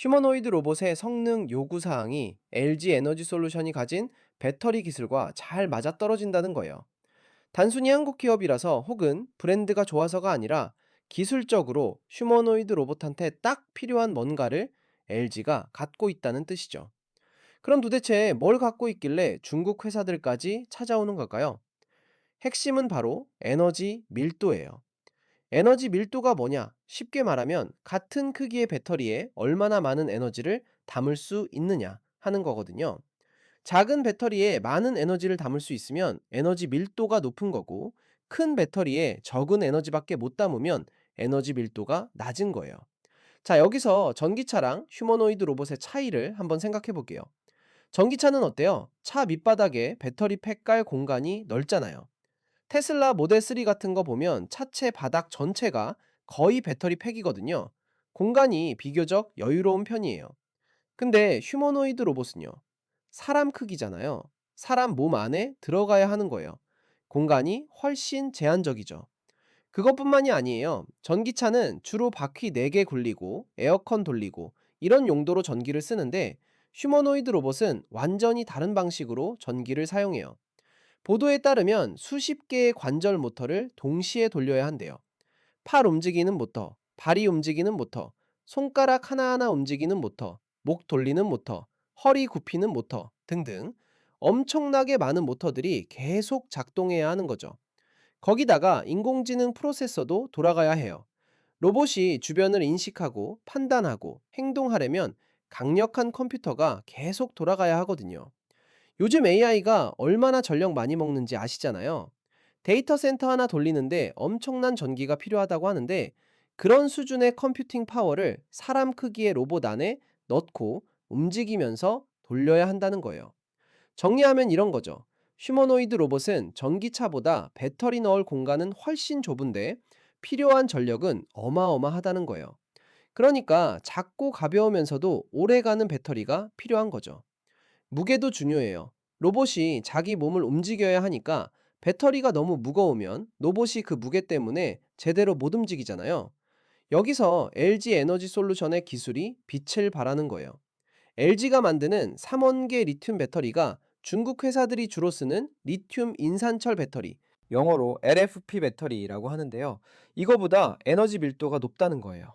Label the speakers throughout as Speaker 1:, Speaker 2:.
Speaker 1: 휴머노이드 로봇의 성능 요구 사항이 LG 에너지 솔루션이 가진 배터리 기술과 잘 맞아떨어진다는 거예요. 단순히 한국 기업이라서 혹은 브랜드가 좋아서가 아니라 기술적으로 휴머노이드 로봇한테 딱 필요한 뭔가를 LG가 갖고 있다는 뜻이죠. 그럼 도대체 뭘 갖고 있길래 중국 회사들까지 찾아오는 걸까요? 핵심은 바로 에너지 밀도예요. 에너지 밀도가 뭐냐? 쉽게 말하면 같은 크기의 배터리에 얼마나 많은 에너지를 담을 수 있느냐 하는 거거든요. 작은 배터리에 많은 에너지를 담을 수 있으면 에너지 밀도가 높은 거고, 큰 배터리에 적은 에너지밖에 못 담으면 에너지 밀도가 낮은 거예요. 자, 여기서 전기차랑 휴머노이드 로봇의 차이를 한번 생각해 볼게요. 전기차는 어때요? 차 밑바닥에 배터리 팩 깔 공간이 넓잖아요. 테슬라 모델 3 같은 거 보면 차체 바닥 전체가 거의 배터리 팩이거든요. 공간이 비교적 여유로운 편이에요. 근데 휴머노이드 로봇은요, 사람 크기잖아요. 사람 몸 안에 들어가야 하는 거예요. 공간이 훨씬 제한적이죠. 그것뿐만이 아니에요. 전기차는 주로 바퀴 4개 굴리고 에어컨 돌리고 이런 용도로 전기를 쓰는데, 휴머노이드 로봇은 완전히 다른 방식으로 전기를 사용해요. 보도에 따르면 수십 개의 관절 모터를 동시에 돌려야 한대요. 팔 움직이는 모터, 발이 움직이는 모터, 손가락 하나하나 움직이는 모터, 목 돌리는 모터, 허리 굽히는 모터 등등 엄청나게 많은 모터들이 계속 작동해야 하는 거죠. 거기다가 인공지능 프로세서도 돌아가야 해요. 로봇이 주변을 인식하고 판단하고 행동하려면 강력한 컴퓨터가 계속 돌아가야 하거든요. 요즘 AI가 얼마나 전력 많이 먹는지 아시잖아요. 데이터 센터 하나 돌리는데 엄청난 전기가 필요하다고 하는데, 그런 수준의 컴퓨팅 파워를 사람 크기의 로봇 안에 넣고 움직이면서 돌려야 한다는 거예요. 정리하면 이런 거죠. 휴머노이드 로봇은 전기차보다 배터리 넣을 공간은 훨씬 좁은데 필요한 전력은 어마어마하다는 거예요. 그러니까 작고 가벼우면서도 오래가는 배터리가 필요한 거죠. 무게도 중요해요. 로봇이 자기 몸을 움직여야 하니까 배터리가 너무 무거우면 로봇이 그 무게 때문에 제대로 못 움직이잖아요. 여기서 LG 에너지 솔루션의 기술이 빛을 발하는 거예요. LG가 만드는 3원계 리튬 배터리가 중국 회사들이 주로 쓰는 리튬 인산철 배터리, 영어로 LFP 배터리라고 하는데요. 이거보다 에너지 밀도가 높다는 거예요.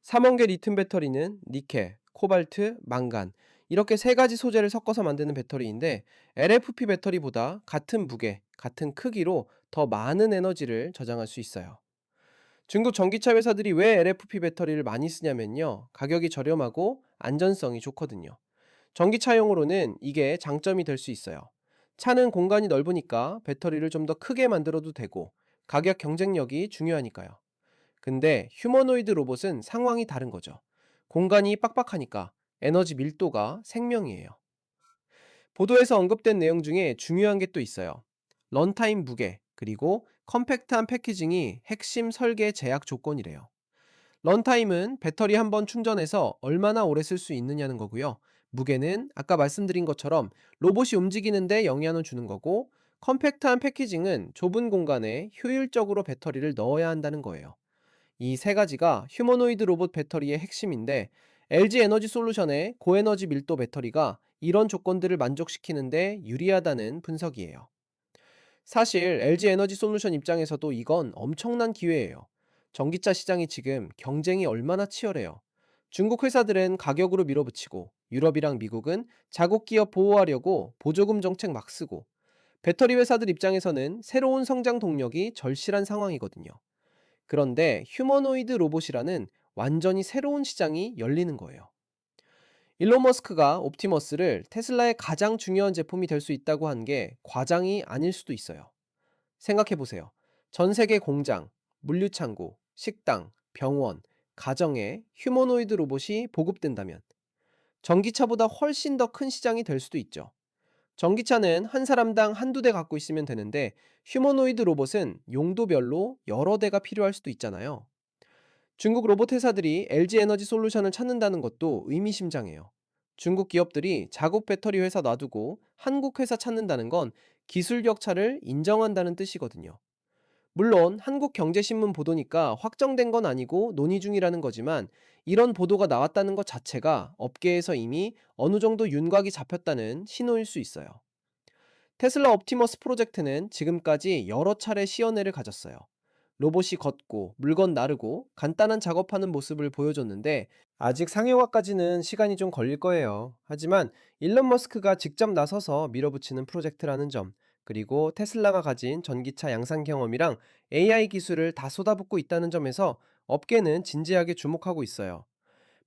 Speaker 1: 3원계 리튬 배터리는 니켈, 코발트, 망간 이렇게 세 가지 소재를 섞어서 만드는 배터리인데, LFP 배터리보다 같은 무게, 같은 크기로 더 많은 에너지를 저장할 수 있어요. 중국 전기차 회사들이 왜 LFP 배터리를 많이 쓰냐면요, 가격이 저렴하고 안전성이 좋거든요. 전기차용으로는 이게 장점이 될 수 있어요. 차는 공간이 넓으니까 배터리를 좀 더 크게 만들어도 되고, 가격 경쟁력이 중요하니까요. 근데 휴머노이드 로봇은 상황이 다른 거죠. 공간이 빡빡하니까 에너지 밀도가 생명이에요. 보도에서 언급된 내용 중에 중요한 게 또 있어요. 런타임 무게, 그리고 컴팩트한 패키징이 핵심 설계 제약 조건이래요. 런타임은 배터리 한번 충전해서 얼마나 오래 쓸 수 있느냐는 거고요. 무게는 아까 말씀드린 것처럼 로봇이 움직이는데 영향을 주는 거고, 컴팩트한 패키징은 좁은 공간에 효율적으로 배터리를 넣어야 한다는 거예요. 이 세 가지가 휴머노이드 로봇 배터리의 핵심인데, LG 에너지 솔루션의 고에너지 밀도 배터리가 이런 조건들을 만족시키는데 유리하다는 분석이에요. 사실 LG 에너지 솔루션 입장에서도 이건 엄청난 기회예요. 전기차 시장이 지금 경쟁이 얼마나 치열해요. 중국 회사들은 가격으로 밀어붙이고, 유럽이랑 미국은 자국 기업 보호하려고 보조금 정책 막 쓰고, 배터리 회사들 입장에서는 새로운 성장 동력이 절실한 상황이거든요. 그런데 휴머노이드 로봇이라는 완전히 새로운 시장이 열리는 거예요. 일론 머스크가 옵티머스를 테슬라의 가장 중요한 제품이 될 수 있다고 한 게 과장이 아닐 수도 있어요. 생각해 보세요. 전 세계 공장, 물류창고, 식당, 병원, 가정에 휴머노이드 로봇이 보급된다면 전기차보다 훨씬 더 큰 시장이 될 수도 있죠. 전기차는 한 사람당 한두 대 갖고 있으면 되는데, 휴머노이드 로봇은 용도별로 여러 대가 필요할 수도 있잖아요. 중국 로봇 회사들이 LG 에너지 솔루션을 찾는다는 것도 의미심장해요. 중국 기업들이 자국 배터리 회사 놔두고 한국 회사 찾는다는 건 기술 격차를 인정한다는 뜻이거든요. 물론 한국경제신문 보도니까 확정된 건 아니고 논의 중이라는 거지만, 이런 보도가 나왔다는 것 자체가 업계에서 이미 어느 정도 윤곽이 잡혔다는 신호일 수 있어요. 테슬라 옵티머스 프로젝트는 지금까지 여러 차례 시연회를 가졌어요. 로봇이 걷고 물건 나르고 간단한 작업하는 모습을 보여줬는데, 아직 상용화까지는 시간이 좀 걸릴 거예요. 하지만 일론 머스크가 직접 나서서 밀어붙이는 프로젝트라는 점, 그리고 테슬라가 가진 전기차 양산 경험이랑 AI 기술을 다 쏟아붓고 있다는 점에서 업계는 진지하게 주목하고 있어요.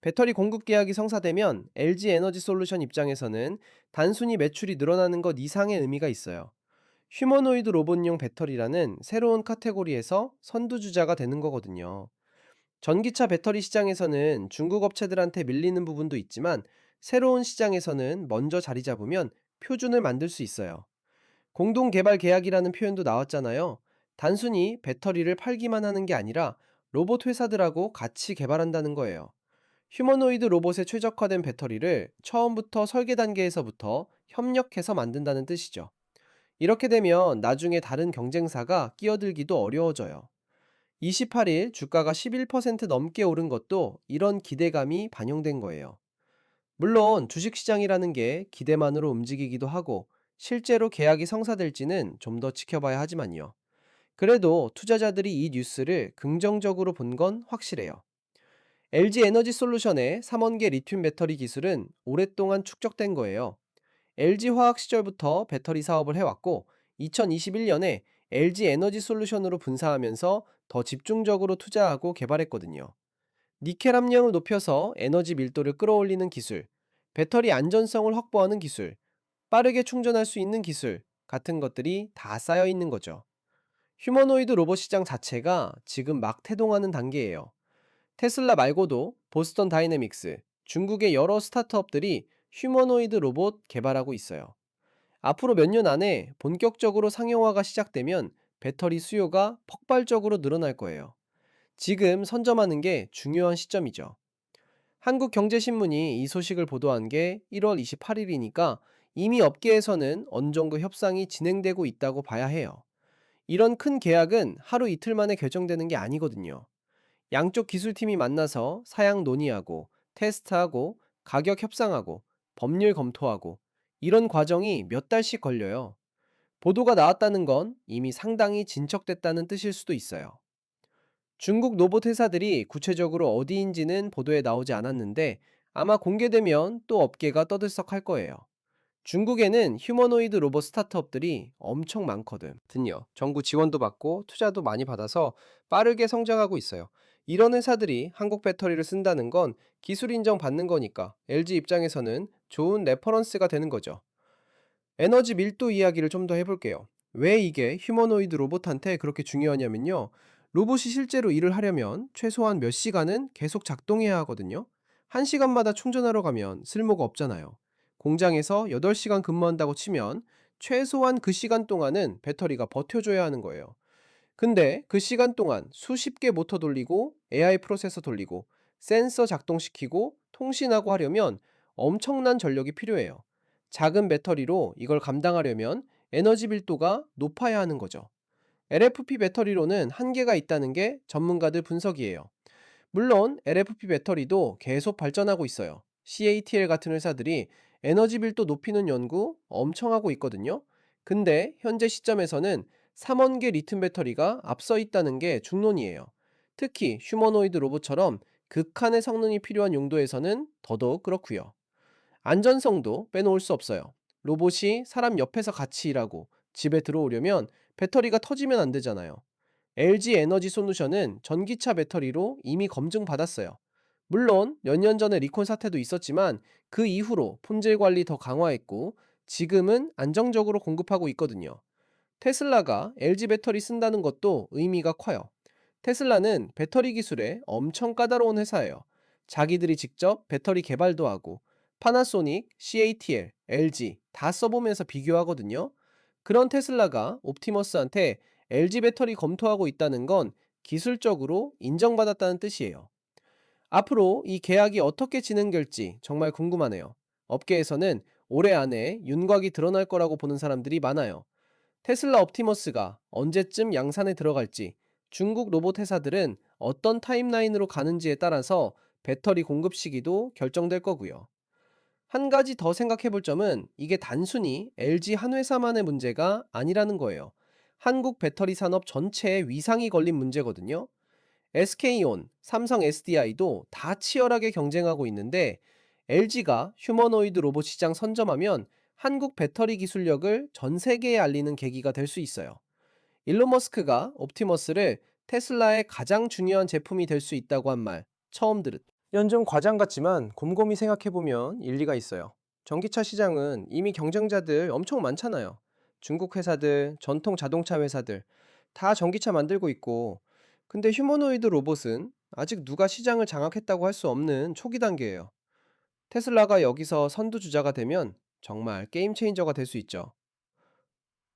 Speaker 1: 배터리 공급 계약이 성사되면 LG 에너지 솔루션 입장에서는 단순히 매출이 늘어나는 것 이상의 의미가 있어요. 휴머노이드 로봇용 배터리라는 새로운 카테고리에서 선두주자가 되는 거거든요. 전기차 배터리 시장에서는 중국 업체들한테 밀리는 부분도 있지만, 새로운 시장에서는 먼저 자리 잡으면 표준을 만들 수 있어요. 공동 개발 계약이라는 표현도 나왔잖아요. 단순히 배터리를 팔기만 하는 게 아니라 로봇 회사들하고 같이 개발한다는 거예요. 휴머노이드 로봇에 최적화된 배터리를 처음부터 설계 단계에서부터 협력해서 만든다는 뜻이죠. 이렇게 되면 나중에 다른 경쟁사가 끼어들기도 어려워져요. 28일 주가가 11% 넘게 오른 것도 이런 기대감이 반영된 거예요. 물론 주식시장이라는 게 기대만으로 움직이기도 하고, 실제로 계약이 성사될지는 좀 더 지켜봐야 하지만요. 그래도 투자자들이 이 뉴스를 긍정적으로 본 건 확실해요. LG 에너지 솔루션의 3원계 리튬 배터리 기술은 오랫동안 축적된 거예요. LG 화학 시절부터 배터리 사업을 해왔고, 2021년에 LG 에너지 솔루션으로 분사하면서 더 집중적으로 투자하고 개발했거든요. 니켈 함량을 높여서 에너지 밀도를 끌어올리는 기술, 배터리 안전성을 확보하는 기술, 빠르게 충전할 수 있는 기술 같은 것들이 다 쌓여 있는 거죠. 휴머노이드 로봇 시장 자체가 지금 막 태동하는 단계예요. 테슬라 말고도 보스턴 다이내믹스, 중국의 여러 스타트업들이 휴머노이드 로봇 개발하고 있어요. 앞으로 몇 년 안에 본격적으로 상용화가 시작되면 배터리 수요가 폭발적으로 늘어날 거예요. 지금 선점하는 게 중요한 시점이죠. 한국경제신문이 이 소식을 보도한 게 1월 28일이니까 이미 업계에서는 어느 정도 협상이 진행되고 있다고 봐야 해요. 이런 큰 계약은 하루 이틀 만에 결정되는 게 아니거든요. 양쪽 기술팀이 만나서 사양 논의하고, 테스트하고, 가격 협상하고, 법률 검토하고, 이런 과정이 몇 달씩 걸려요. 보도가 나왔다는 건 이미 상당히 진척됐다는 뜻일 수도 있어요. 중국 로봇 회사들이 구체적으로 어디인지는 보도에 나오지 않았는데, 아마 공개되면 또 업계가 떠들썩할 거예요. 중국에는 휴머노이드 로봇 스타트업들이 엄청 많거든요. 정부 지원도 받고 투자도 많이 받아서 빠르게 성장하고 있어요. 이런 회사들이 한국 배터리를 쓴다는 건 기술 인정 받는 거니까 LG 입장에서는 좋은 레퍼런스가 되는 거죠. 에너지 밀도 이야기를 좀 더 해볼게요. 왜 이게 휴머노이드 로봇한테 그렇게 중요하냐면요. 로봇이 실제로 일을 하려면 최소한 몇 시간은 계속 작동해야 하거든요. 한 시간마다 충전하러 가면 쓸모가 없잖아요. 공장에서 8시간 근무한다고 치면 최소한 그 시간 동안은 배터리가 버텨줘야 하는 거예요. 근데 그 시간 동안 수십 개 모터 돌리고 AI 프로세서 돌리고 센서 작동시키고 통신하고 하려면 엄청난 전력이 필요해요. 작은 배터리로 이걸 감당하려면 에너지 밀도가 높아야 하는 거죠. LFP 배터리로는 한계가 있다는 게 전문가들 분석이에요. 물론 LFP 배터리도 계속 발전하고 있어요. CATL 같은 회사들이 에너지 밀도 높이는 연구 엄청 하고 있거든요. 근데 현재 시점에서는 3원계 리튬 배터리가 앞서 있다는 게 중론이에요. 특히 휴머노이드 로봇처럼 극한의 성능이 필요한 용도에서는 더더욱 그렇고요. 안전성도 빼놓을 수 없어요. 로봇이 사람 옆에서 같이 일하고 집에 들어오려면 배터리가 터지면 안 되잖아요. LG 에너지 솔루션은 전기차 배터리로 이미 검증받았어요. 물론 몇 년 전에 리콜 사태도 있었지만 그 이후로 품질 관리 더 강화했고, 지금은 안정적으로 공급하고 있거든요. 테슬라가 LG 배터리 쓴다는 것도 의미가 커요. 테슬라는 배터리 기술에 엄청 까다로운 회사예요. 자기들이 직접 배터리 개발도 하고 파나소닉, CATL, LG 다 써보면서 비교하거든요. 그런 테슬라가 옵티머스한테 LG 배터리 검토하고 있다는 건 기술적으로 인정받았다는 뜻이에요. 앞으로 이 계약이 어떻게 진행될지 정말 궁금하네요. 업계에서는 올해 안에 윤곽이 드러날 거라고 보는 사람들이 많아요. 테슬라 옵티머스가 언제쯤 양산에 들어갈지, 중국 로봇 회사들은 어떤 타임라인으로 가는지에 따라서 배터리 공급 시기도 결정될 거고요. 한 가지 더 생각해 볼 점은 이게 단순히 LG 한 회사만의 문제가 아니라는 거예요. 한국 배터리 산업 전체에 위상이 걸린 문제거든요. SK온, 삼성 SDI도 다 치열하게 경쟁하고 있는데 LG가 휴머노이드 로봇 시장 선점하면 한국 배터리 기술력을 전 세계에 알리는 계기가 될 수 있어요. 일론 머스크가 옵티머스를 테슬라의 가장 중요한 제품이 될 수 있다고 한 말 처음 들었. 연좀 과장 같지만 곰곰이 생각해보면 일리가 있어요. 전기차 시장은 이미 경쟁자들 엄청 많잖아요. 중국 회사들, 전통 자동차 회사들 다 전기차 만들고 있고, 근데 휴머노이드 로봇은 아직 누가 시장을 장악했다고 할 수 없는 초기 단계예요. 테슬라가 여기서 선두주자가 되면 정말 게임 체인저가 될 수 있죠.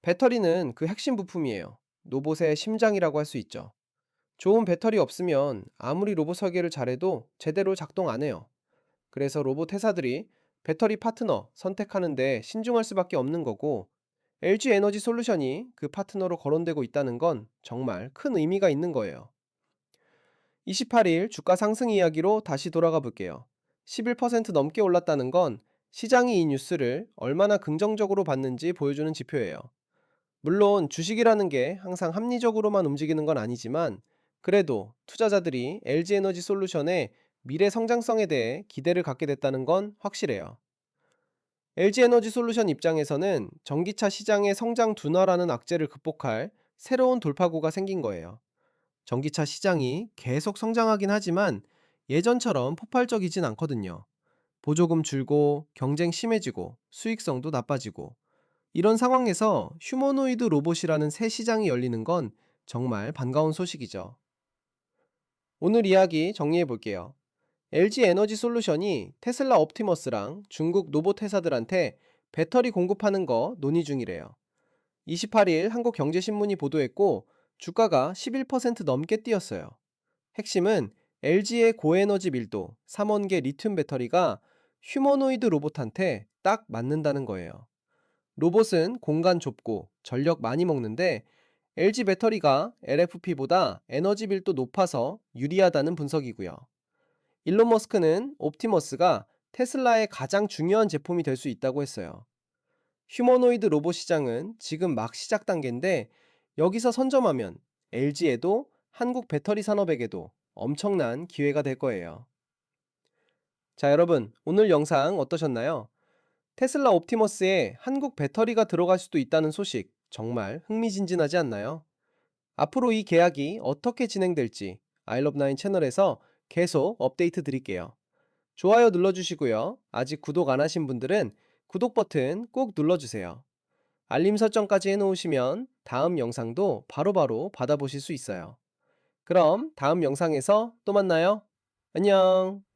Speaker 1: 배터리는 그 핵심 부품이에요. 로봇의 심장이라고 할 수 있죠. 좋은 배터리 없으면 아무리 로봇 설계를 잘해도 제대로 작동 안 해요. 그래서 로봇 회사들이 배터리 파트너 선택하는데 신중할 수밖에 없는 거고, LG 에너지 솔루션이 그 파트너로 거론되고 있다는 건 정말 큰 의미가 있는 거예요. 28일 주가 상승 이야기로 다시 돌아가 볼게요. 11% 넘게 올랐다는 건 시장이 이 뉴스를 얼마나 긍정적으로 봤는지 보여주는 지표예요. 물론 주식이라는 게 항상 합리적으로만 움직이는 건 아니지만, 그래도 투자자들이 LG 에너지 솔루션의 미래 성장성에 대해 기대를 갖게 됐다는 건 확실해요. LG 에너지 솔루션 입장에서는 전기차 시장의 성장 둔화라는 악재를 극복할 새로운 돌파구가 생긴 거예요. 전기차 시장이 계속 성장하긴 하지만 예전처럼 폭발적이진 않거든요. 보조금 줄고 경쟁 심해지고 수익성도 나빠지고, 이런 상황에서 휴머노이드 로봇이라는 새 시장이 열리는 건 정말 반가운 소식이죠. 오늘 이야기 정리해 볼게요. LG 에너지 솔루션이 테슬라 옵티머스랑 중국 로봇 회사들한테 배터리 공급하는 거 논의 중이래요. 28일 한국경제신문이 보도했고 주가가 11% 넘게 뛰었어요. 핵심은 LG의 고에너지 밀도 3원계 리튬 배터리가 휴머노이드 로봇한테 딱 맞는다는 거예요. 로봇은 공간 좁고 전력 많이 먹는데 LG 배터리가 LFP보다 에너지 빌도 높아서 유리하다는 분석이고요. 일론 머스크는 옵티머스가 테슬라의 가장 중요한 제품이 될 수 있다고 했어요. 휴머노이드 로봇 시장은 지금 막 시작 단계인데 여기서 선점하면 LG에도 한국 배터리 산업에게도 엄청난 기회가 될 거예요. 자, 여러분, 오늘 영상 어떠셨나요? 테슬라 옵티머스에 한국 배터리가 들어갈 수도 있다는 소식 정말 흥미진진하지 않나요? 앞으로 이 계약이 어떻게 진행될지 아이러브나인 채널에서 계속 업데이트 드릴게요. 좋아요 눌러주시고요. 아직 구독 안 하신 분들은 구독 버튼 꼭 눌러주세요. 알림 설정까지 해놓으시면 다음 영상도 바로바로 받아보실 수 있어요. 그럼 다음 영상에서 또 만나요. 안녕.